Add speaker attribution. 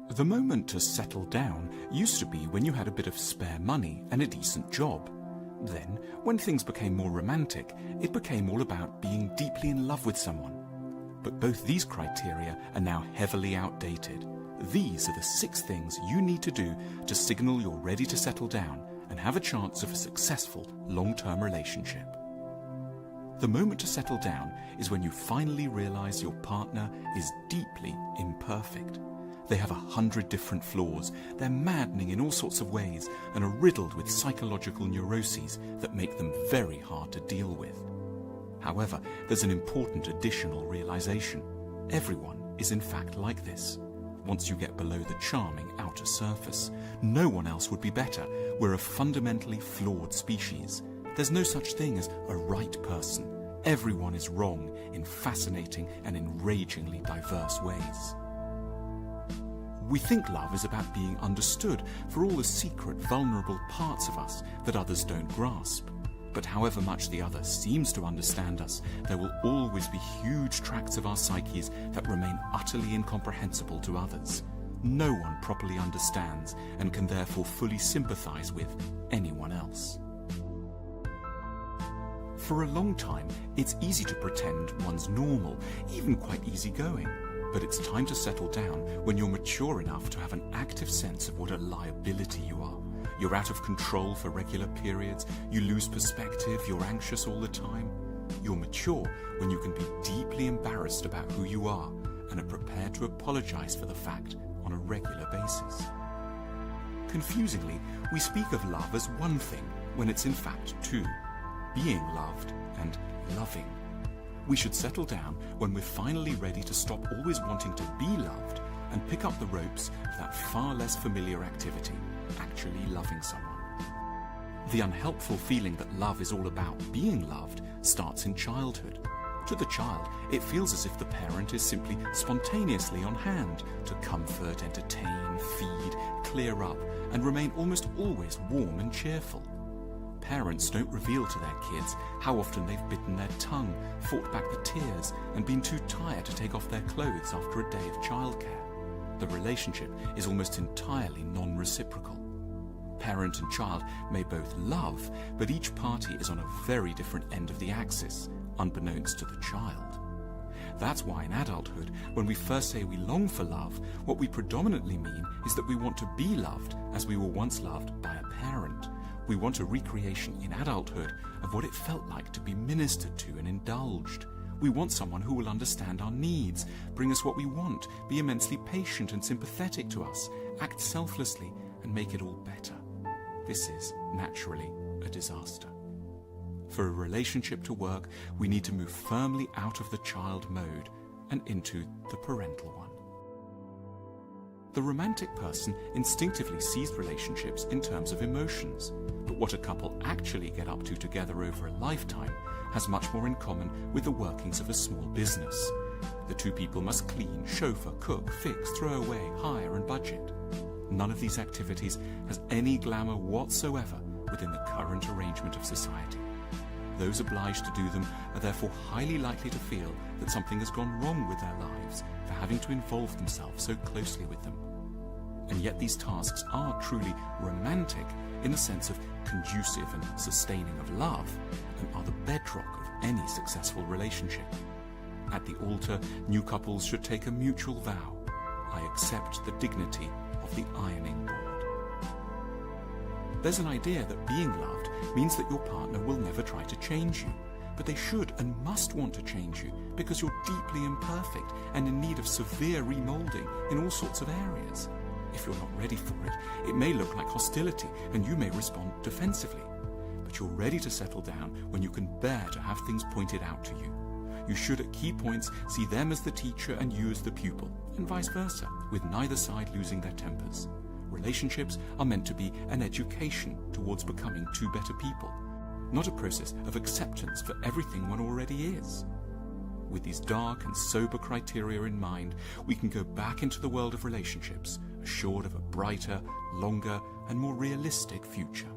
Speaker 1: The moment to settle down used to be when you had a bit of spare money and a decent job. Then, when things became more romantic, it became all about being deeply in love with someone. But both these criteria are now heavily outdated. These are the 6 things you need to do to signal you're ready to settle down and have a chance of a successful long-term relationship. The moment to settle down is when you finally realize your partner is deeply imperfect. They have 100 different flaws, they're maddening in all sorts of ways, and are riddled with psychological neuroses that make them very hard to deal with. However, there's an important additional realization. Everyone is in fact like this. Once you get below the charming outer surface, no one else would be better. We're a fundamentally flawed species. There's no such thing as a right person. Everyone is wrong in fascinating and enragingly diverse ways. We think love is about being understood for all the secret, vulnerable parts of us that others don't grasp. But however much the other seems to understand us, there will always be huge tracts of our psyches that remain utterly incomprehensible to others. No one properly understands and can therefore fully sympathize with anyone else. For a long time, it's easy to pretend one's normal, even quite easygoing. But it's time to settle down when you're mature enough to have an active sense of what a liability you are. You're out of control for regular periods, you lose perspective, you're anxious all the time. You're mature when you can be deeply embarrassed about who you are and are prepared to apologize for the fact on a regular basis. Confusingly, we speak of love as one thing when it's in fact 2, being loved and loving. We should settle down when we're finally ready to stop always wanting to be loved and pick up the ropes of that far less familiar activity, actually loving someone. The unhelpful feeling that love is all about being loved starts in childhood. To the child, it feels as if the parent is simply spontaneously on hand to comfort, entertain, feed, clear up, and remain almost always warm and cheerful. Parents don't reveal to their kids how often they've bitten their tongue, fought back the tears, and been too tired to take off their clothes after a day of childcare. The relationship is almost entirely non-reciprocal. Parent and child may both love, but each party is on a very different end of the axis, unbeknownst to the child. That's why in adulthood, when we first say we long for love, what we predominantly mean is that we want to be loved as we were once loved by a parent. We want a recreation in adulthood of what it felt like to be ministered to and indulged. We want someone who will understand our needs, bring us what we want, be immensely patient and sympathetic to us, act selflessly, and make it all better. This is, naturally, a disaster. For a relationship to work, we need to move firmly out of the child mode and into the parental one. The romantic person instinctively sees relationships in terms of emotions, but what a couple actually get up to together over a lifetime has much more in common with the workings of a small business. The two people must clean, chauffeur, cook, fix, throw away, hire and budget. None of these activities has any glamour whatsoever within the current arrangement of society. Those obliged to do them are therefore highly likely to feel that something has gone wrong with their lives for having to involve themselves so closely with them. And yet these tasks are truly romantic in the sense of conducive and sustaining of love, and are the bedrock of any successful relationship. At the altar, new couples should take a mutual vow: I accept the dignity of the ironing board. There's an idea that being loved means that your partner will never try to change you, but they should and must want to change you because you're deeply imperfect and in need of severe remolding in all sorts of areas. If you're not ready for it, it may look like hostility and you may respond defensively. But you're ready to settle down when you can bear to have things pointed out to you. You should at key points see them as the teacher and you as the pupil, and vice versa, with neither side losing their tempers. Relationships are meant to be an education towards becoming two better people, not a process of acceptance for everything one already is. With these dark and sober criteria in mind, we can go back into the world of relationships, assured of a brighter, longer, and more realistic future.